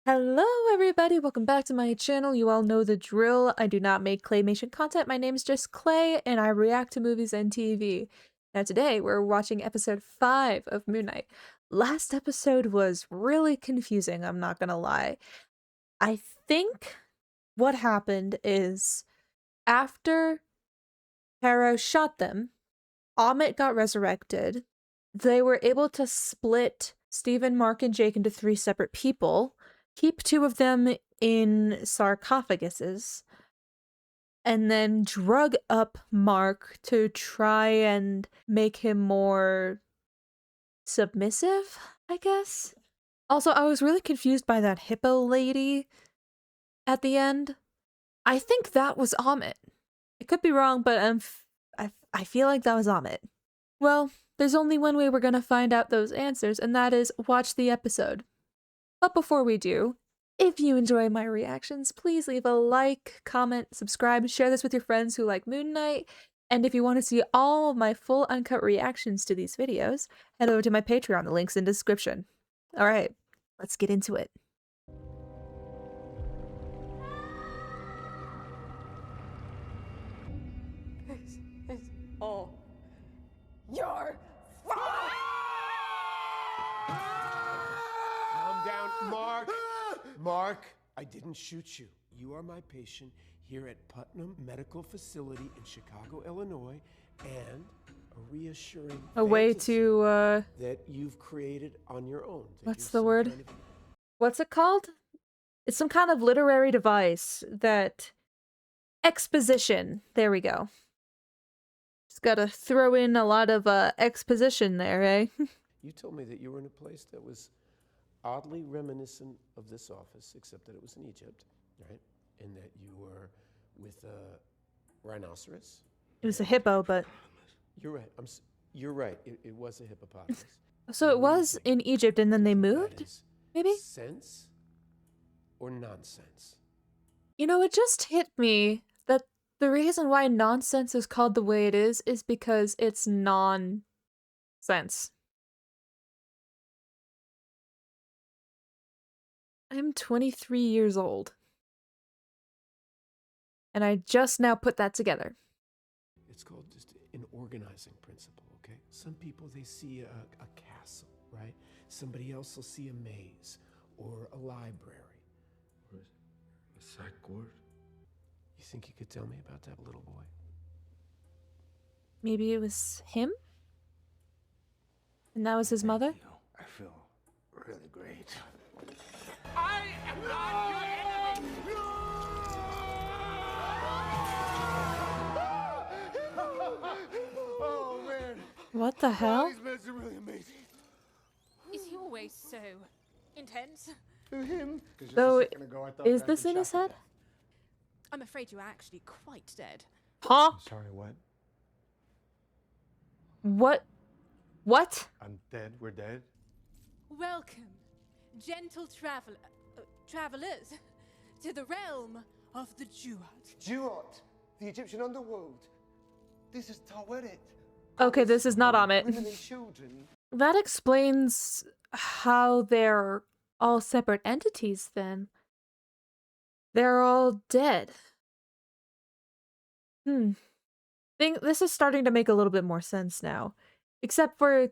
Hello everybody, welcome back to my channel. You all know the drill. I do not make claymation content. My name is just Clay and I react to movies and TV. Now today we're watching episode 5 of Moon Knight. Last episode was really confusing, I'm not gonna lie. I think what happened is after Harrow shot them, Ammit got resurrected. They were able to split Stephen, Mark, and Jake into 3 separate people, keep 2 of them in sarcophaguses, and then drug up Mark to try and make him more submissive, I guess? Also, I was really confused by that hippo lady at the end. I think that was Ammit. I could be wrong, but I feel like that was Ammit. Well, there's only one way we're gonna find out those answers, and that is watch the episode. But before we do, if you enjoy my reactions, please leave a like, comment, subscribe, share this with your friends who like Moon Knight, and if you want to see all of my full uncut reactions to these videos, head over to my Patreon, the link's in the description. Alright, let's get into it. It's all your fault! Calm down, Mark. Mark, I didn't shoot you. You are my patient here at Putnam Medical Facility in Chicago, Illinois, and a reassuring A way fantasy to, that you've created on your own. that what's you're the word? some kind of- What's it called? It's some kind of literary device that... exposition. There we go. Just gotta throw in a lot of exposition there, eh? You told me that you were in a place that was oddly reminiscent of this office, except that it was in Egypt, right? And that you were with a rhinoceros. It was a hippo, but... You're right. You're right. It was a hippopotamus. So it was in Egypt and then they That moved? is Maybe? sense or nonsense? You know, it just hit me that the reason why nonsense is called the way it is because it's non-sense. I'm 23 years old. And I just now put that together. It's called just an organizing principle, okay? Some people, they see a castle, right? Somebody else will see a maze or a library. Or a psych ward? You think you could tell me about that little boy? Maybe it was him? And that was his mother? You, I feel really great. I am not your enemy! Oh, man. What the hell? These meds are really amazing. Is he always so intense? Him? So, is this in his head? I'm afraid you're actually quite dead. Huh? Sorry, what? What? What? I'm dead. We're dead. Welcome, gentle travelers, to the realm of the Duat. Duat, the Egyptian underworld. This is Taweret. Okay, this is not Ammit. Women and children. That explains how they're all separate entities then. They're all dead. This is starting to make a little bit more sense now. Except for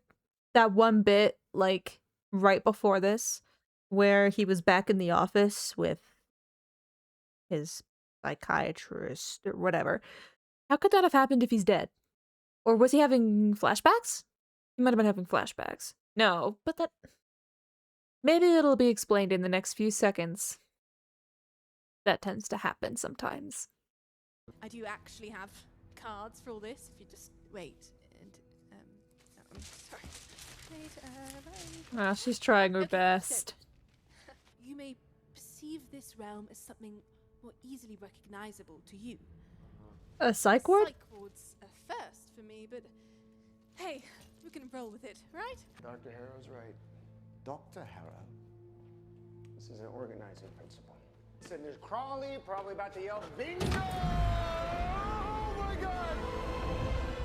that one bit, like, right before this, where he was back in the office with his psychiatrist or whatever. How could that have happened if he's dead? Or was he having flashbacks? He might have been having flashbacks. No, but that... Maybe it'll be explained in the next few seconds. That tends to happen sometimes. I do actually have cards for all this, if you just wait. And, I'm sorry. Wait, Ah, she's trying her Okay, so- best. You may perceive this realm as something more easily recognizable to you. A psych ward? Psych wards are first for me, but hey, we can roll with it, right? Dr. Harrow's right. Dr. Harrow. This is an organizing principle. And there's Crawley probably about to yell, bingo! Oh my god!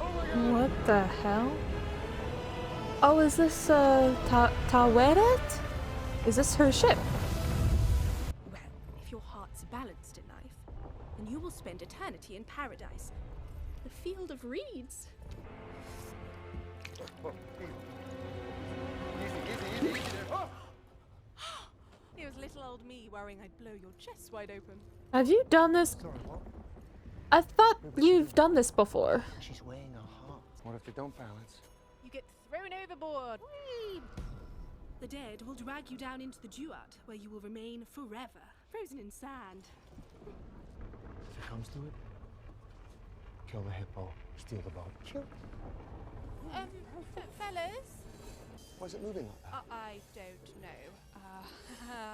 Oh my god! What the hell? Oh, is this, Taweret? Is this her ship? parts are balanced in life, then you will spend eternity in paradise. The field of reeds. Oh, easy there. Oh! It was little old me worrying I'd blow your chest wide open. Have you done this? Sorry, what? I thought you've done this before. She's weighing her heart. What if they don't balance? You get thrown overboard. Whee! The dead will drag you down into the duat, where you will remain forever, frozen in sand. If it comes to it, kill the hippo, steal the boat. Kill. Fellas? Why is it moving like that? I don't know.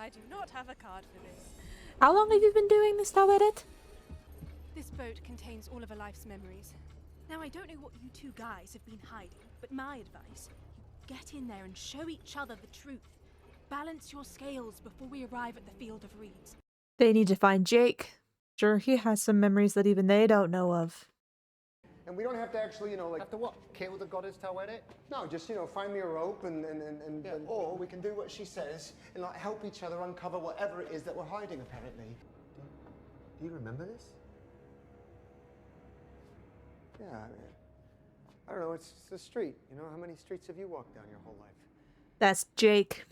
I do not have a card for this. How long have you been doing this now, Edit? This boat contains all of a life's memories. Now, I don't know what you two guys have been hiding, but my advice, you get in there and show each other the truth. Balance your scales before we arrive at the field of reeds. They need to find Jake. Sure, he has some memories that even they don't know of. And we don't have to actually, have to what? Kill the goddess Taweret? No, just, find me a rope and or we can do what she says and, help each other uncover whatever it is that we're hiding, apparently. Do you remember this? Yeah, I don't know, it's the street. How many streets have you walked down your whole life? That's Jake.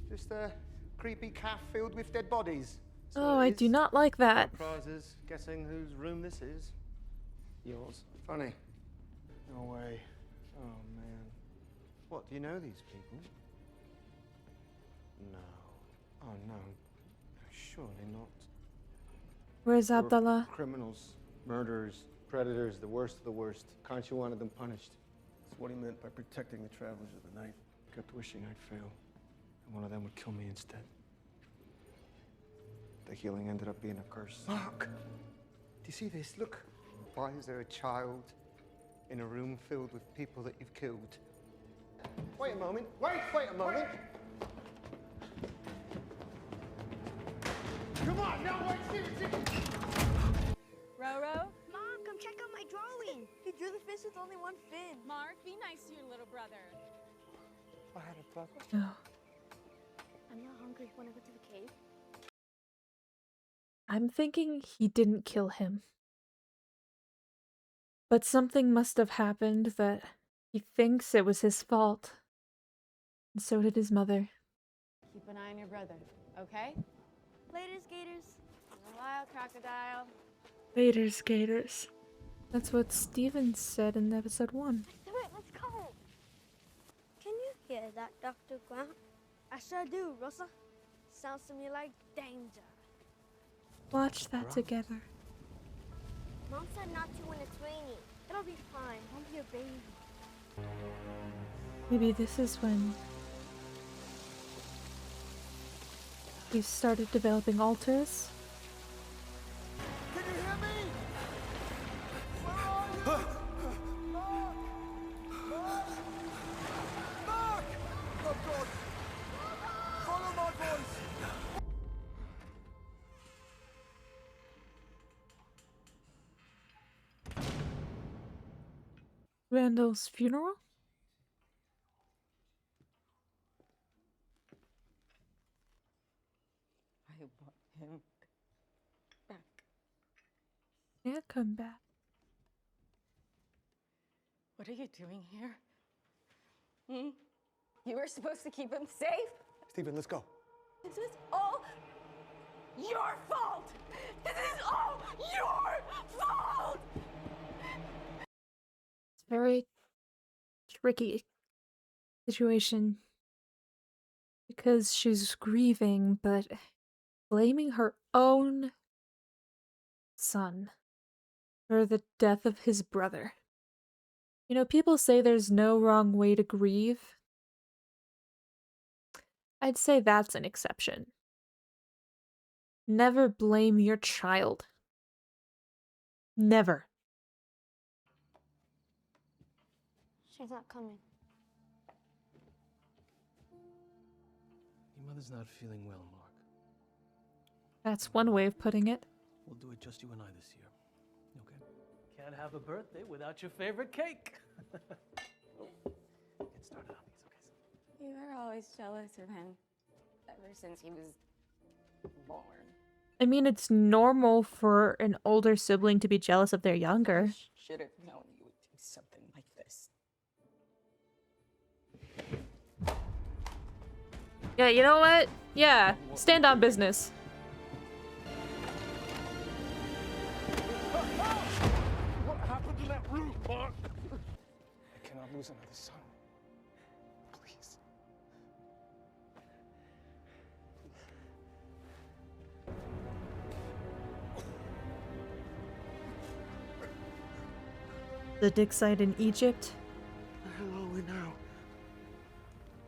Just a creepy calf filled with dead bodies. So Oh, it I do is. not like that. Prizes, guessing whose room this is. Yours. Funny. No way. Oh, man. What, do you know these people? No. Oh, no. Surely not. Where's They were Abdullah? Criminals, murderers, predators, the worst of the worst. Can't you wanted them punished? That's what he meant by protecting the travelers of the night. Kept wishing I'd fail. And one of them would kill me instead. The healing ended up being a curse. Mark! Do you see this? Look. Why is there a child in a room filled with people that you've killed? Wait a moment. Wait a moment. Come on, now wait, Steven. Roro? Mom, come check out my drawing. He drew the fish with only one fin. Mark, be nice to your little brother. I had a brother. Oh. I'm not hungry. Want to go to the cave? I'm thinking he didn't kill him. But something must have happened that he thinks it was his fault. And so did his mother. Keep an eye on your brother, okay? Later, skaters. A wild crocodile. Later, skaters. That's what Steven said in episode 1. Do it. Let's go. Can you hear that, Dr. Grant? I sure do, Rosa. Sounds to me like danger. Watch that together. Mom said not to when it's raining. It'll be fine. Don't be a baby. Maybe this is when he started developing altars. Can you hear me? Where are you? Mark! Mark! Mark! Oh, God! Follow my voice! Randall's funeral? I want him back. Yeah, come back. What are you doing here? You were supposed to keep him safe? Steven, let's go. This is all your fault! This is all your fault! It's a very tricky situation because she's grieving, but blaming her own son for the death of his brother. You know, people say there's no wrong way to grieve. I'd say that's an exception. Never blame your child. Never. She's not coming. Your mother's not feeling well, Mark. That's one way of putting it. We'll do it just you and I this year. Okay? Can't have a birthday without your favorite cake. Get started on these, okay? You were always jealous of him. Ever since he was born. I mean, it's normal for an older sibling to be jealous of their younger. Should have known you would do something like this. Yeah, you know what? Yeah, stand on business. What happened to that roof, Mark? I cannot lose another son. Please. The dig site in Egypt. Where the hell are we now?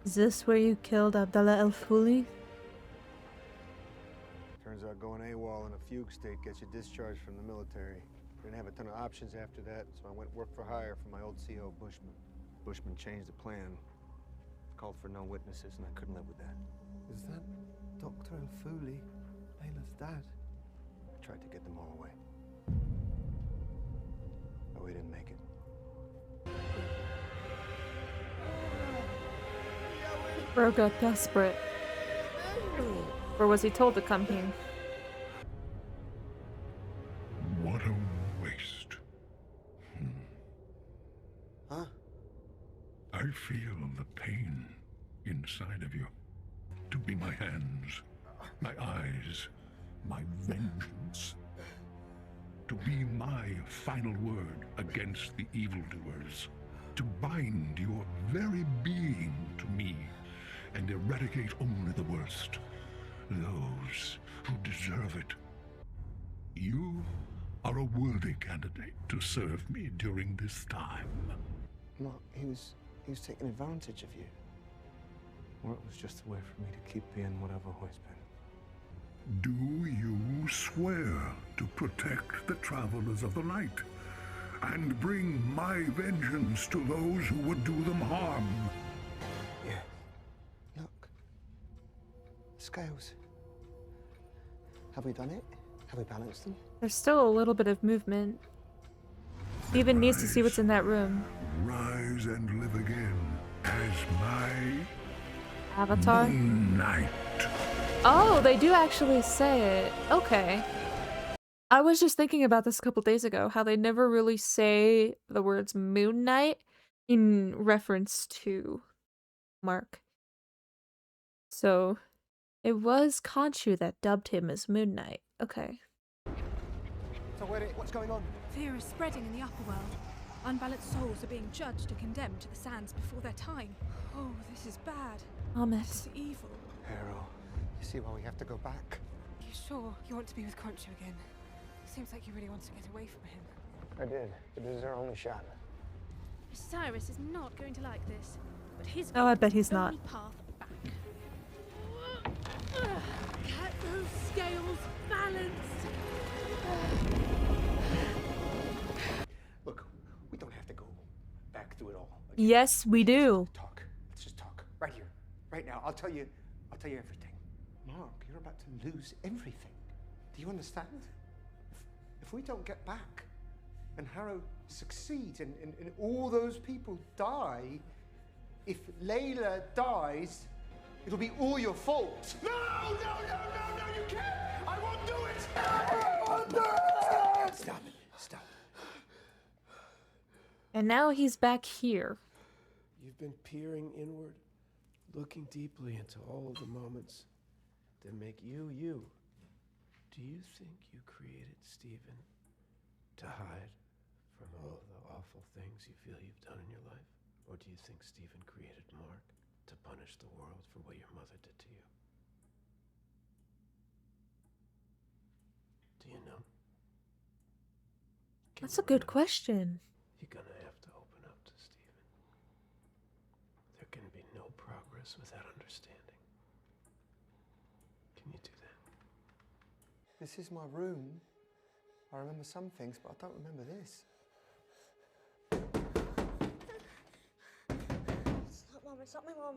Is this where you killed Abdallah El Fuli? Turns out going AWOL in a fugue state gets you discharged from the military. Didn't have a ton of options after that, so I went work for hire for my old CO, Bushman. Bushman changed the plan. Called for no witnesses, and I couldn't live with that. Is that Dr. El Fuli, Layla's dad? I tried to get them all away. But we didn't make it. Bro got desperate. Or was he told to come here? What a waste. Huh? I feel the pain inside of you. To be my hands, my eyes, my vengeance. To be my final word against the evildoers. To bind your very being to me and eradicate only the worst. Those who deserve it. You are a worthy candidate to serve me during this time. Mark, he was taking advantage of you. Or it was just a way for me to keep being what I've always been. Do you swear to protect the travelers of the light and bring my vengeance to those who would do them harm? Yeah. Look. Scales. Have we done it? Have we balanced them? There's still a little bit of movement. Steven needs to see what's in that room. Rise and live again as my Avatar? Moon Knight. Oh, they do actually say it. Okay. I was just thinking about this a couple days ago, how they never really say the words Moon Knight in reference to Mark. So, it was Khonshu that dubbed him as Moon Knight. Okay. So what's going on? Fear is spreading in the upper world. Unbalanced souls are being judged and condemned to the sands before their time. Oh, this is bad. Thomas. It's evil. Harrow, you see why we have to go back? You sure you want to be with Khonshu again? Seems like you really want to get away from him. I did, but this is our only shot. Cyrus is not going to like this, but his Oh, I bet he's the not. only path back. Get those scales balanced. Look, we don't have to go back through it all. Okay? Yes, we do. Talk. Let's just talk. Right here. Right now. I'll tell you everything. Mark, you're about to lose everything. Do you understand? If we don't get back and Harrow succeeds and all those people die, if Layla dies, it'll be all your fault. No, you can't! I won't do it! I won't do it! Stop it. Stop. And now he's back here. You've been peering inward, looking deeply into all of the moments that make you, you. Do you think you created Steven to hide from all of the awful things you feel you've done in your life? Or do you think Steven created Mark to punish the world for what your mother did to you? Do you know? That's a good question. You're gonna have to open up to Steven. There can be no progress without understanding. Can you do that? This is my room. I remember some things, but I don't remember this. It's not Mum, it's not my mum.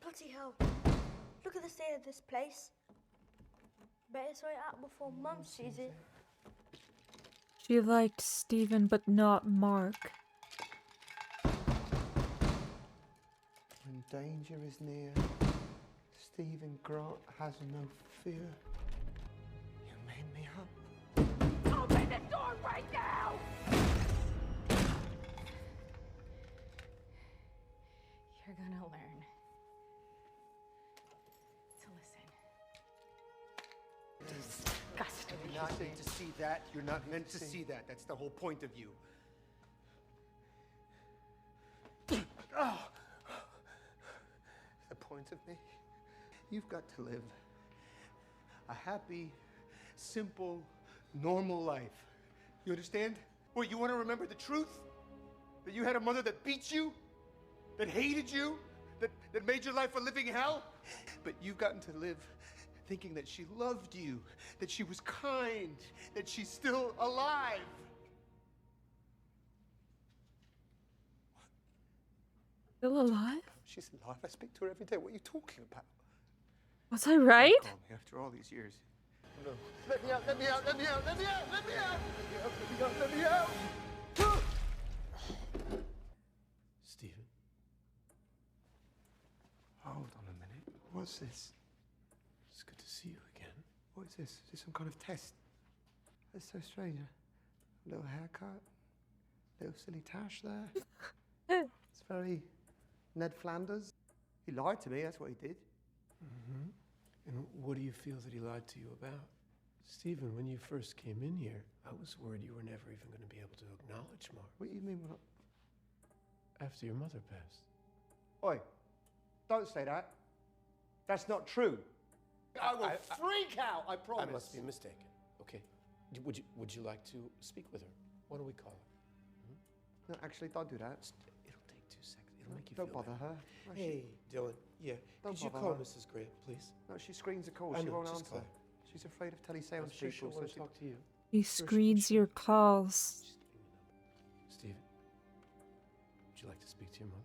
Bloody hell. Look at the state of this place. Better sort it out before Mum sees it. She liked Steven, but not Mark. When danger is near, Stephen Grant has no fear. You made me up. Open the door right now! You're gonna learn to listen. Disgusting. You're not meant to see that. You're not meant to see that. That's the whole point of you. Oh. The point of me? You've got to live a happy, simple, normal life. You understand? What, you want to remember the truth? That you had a mother that beat you? That hated you? That made your life a living hell? But you've gotten to live thinking that she loved you, that she was kind, that she's still alive. Still alive? She's alive. I speak to her every day. What are you talking about? Was I right? Call me after all these years. No. Let me out, let me out, let me out, let me out, let me out! Let me out, let me out, let me out! Stephen? Hold on a minute. What's this? It's good to see you again. What is this? Is this some kind of test? That's so strange. A little haircut, little silly tash there. It's very Ned Flanders. He lied to me, that's what he did. Mm-hmm. And what do you feel that he lied to you about? Stephen, when you first came in here, I was worried you were never even going to be able to acknowledge Mark. What do you mean? After your mother passed. Oi, don't say that. That's not true. I will freak out, I promise. I must be mistaken. Okay. Would you like to speak with her? What do we call her? No, actually, don't do that. It'll take 2 seconds. It'll make you Don't feel bother better. her. No, Hey, Dylan. Yeah. Don't Could you bother call her. Mrs. Grant, please? No, she screens a call. I She know, won't just answer. call her. She's afraid of telesales I'm sure she'll people. want So to talk to you. He screens your calls. Just give me the number. Stephen, would you like to speak to your mother?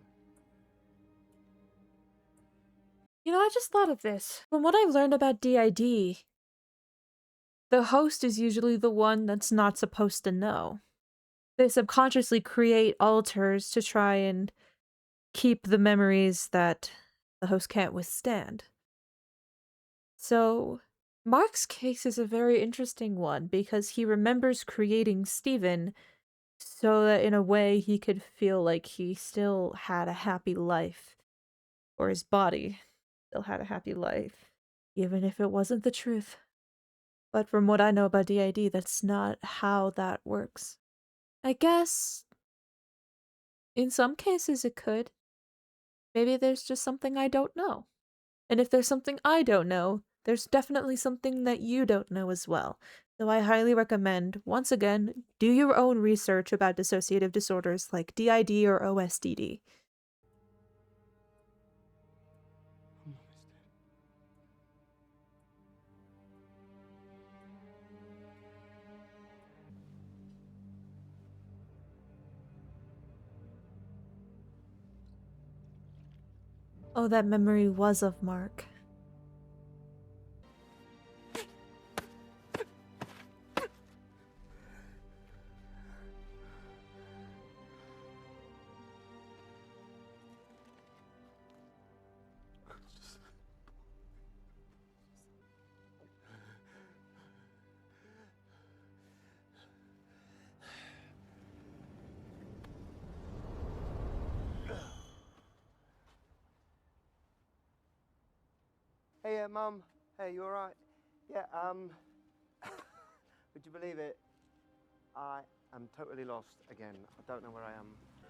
You know, I just thought of this. From what I've learned about DID, the host is usually the one that's not supposed to know. They subconsciously create alters to try and keep the memories that the host can't withstand. So, Mark's case is a very interesting one because he remembers creating Stephen so that in a way he could feel like he still had a happy life, or his body still had a happy life, even if it wasn't the truth. But from what I know about DID, that's not how that works. I guess in some cases it could. Maybe there's just something I don't know. And if there's something I don't know, there's definitely something that you don't know as well. So I highly recommend, once again, do your own research about dissociative disorders like DID or OSDD. Oh, that memory was of Mark. Hey, Mum. Hey, you alright? Yeah, would you believe it? I am totally lost again. I don't know where I am.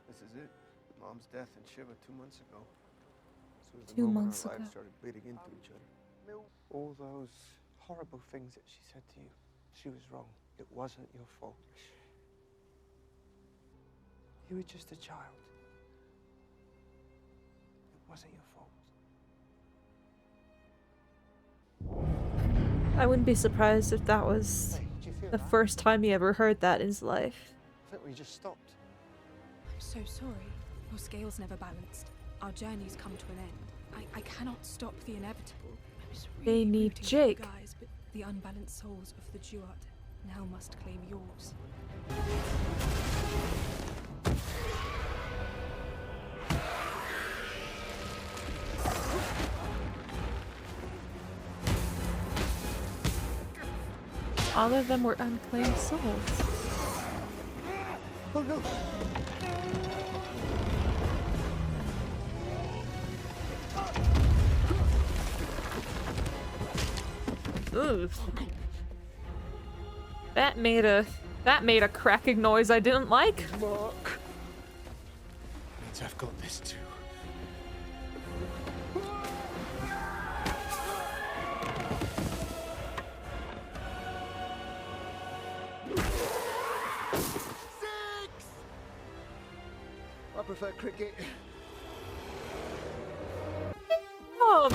This is it. Mom's death in Shiva 2 months ago. This was the 2 moment months our ago. lives started bleeding into each other. All those horrible things that she said to you, she was wrong. It wasn't your fault. You were just a child. It wasn't your fault. I wouldn't be surprised if that was Hey, did you feel the that? first time he ever heard that in his life. I think we just stopped. I'm so sorry. Your scales never balanced. Our journey's come to an end. I cannot stop the inevitable. I was They really need rooting for Jake. you guys, but the unbalanced souls of the Duat now must claim yours. all of them were unclaimed souls. Oh no! Ooh. That made a cracking noise I didn't like. Mark. Means I've got this too. I prefer cricket. Mom!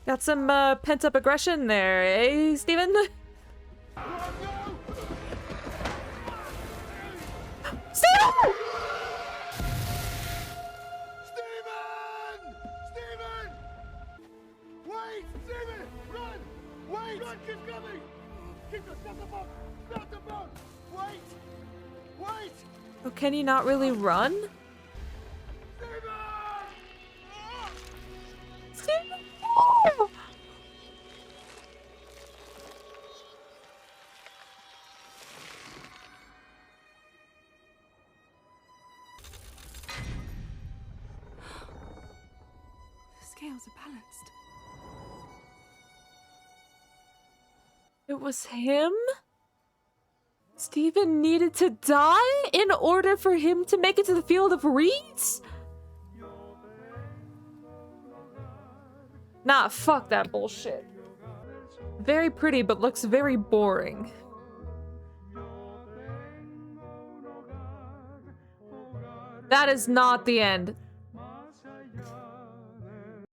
Got some pent-up aggression there, eh, Steven? Steven! Steven! Wait! Steven! Run! Wait! Run! Keep coming! Keep the stop the boat! Stop the boat! Wait! Wait! Oh, can you not really run? Steven! No! The scales are balanced. It was him? Steven needed to die in order for him to make it to the field of reeds? Nah, fuck that bullshit. Very pretty, but looks very boring. That is not the end.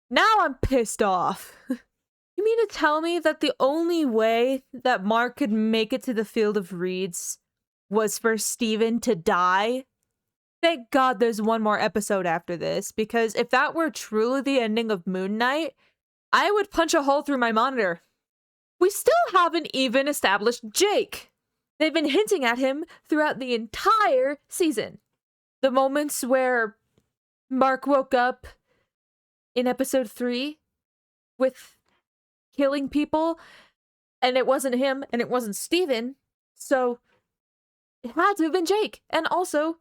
Now I'm pissed off. You mean to tell me that the only way that Mark could make it to the field of reeds was for Steven to die? Thank God there's one more episode after this, because if that were truly the ending of Moon Knight, I would punch a hole through my monitor. We still haven't even established Jake. They've been hinting at him throughout the entire season. The moments where Mark woke up in episode 3 with killing people, and it wasn't him, and it wasn't Steven, so it had to have been Jake. And also,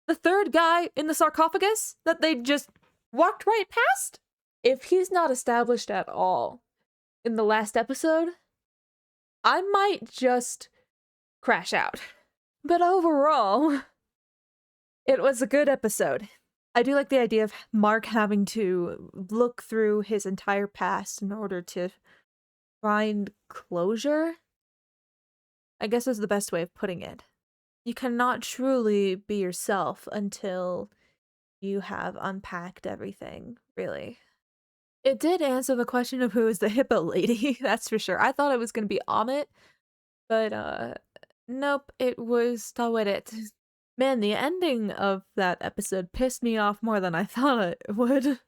the third guy in the sarcophagus that they just walked right past? If he's not established at all in the last episode, I might just crash out. But overall, it was a good episode. I do like the idea of Mark having to look through his entire past in order to find closure. I guess is the best way of putting it. You cannot truly be yourself until you have unpacked everything, really. It did answer the question of who is the hippo lady, that's for sure. I thought it was going to be Amit, but nope, it was Taweret. Man, the ending of that episode pissed me off more than I thought it would.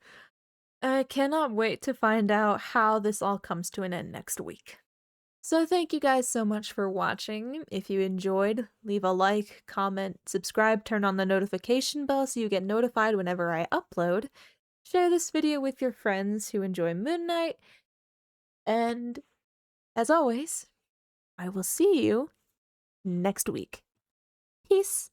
I cannot wait to find out how this all comes to an end next week. So thank you guys so much for watching. If you enjoyed, leave a like, comment, subscribe, turn on the notification bell so you get notified whenever I upload. Share this video with your friends who enjoy Moon Knight. And as always, I will see you next week. Peace.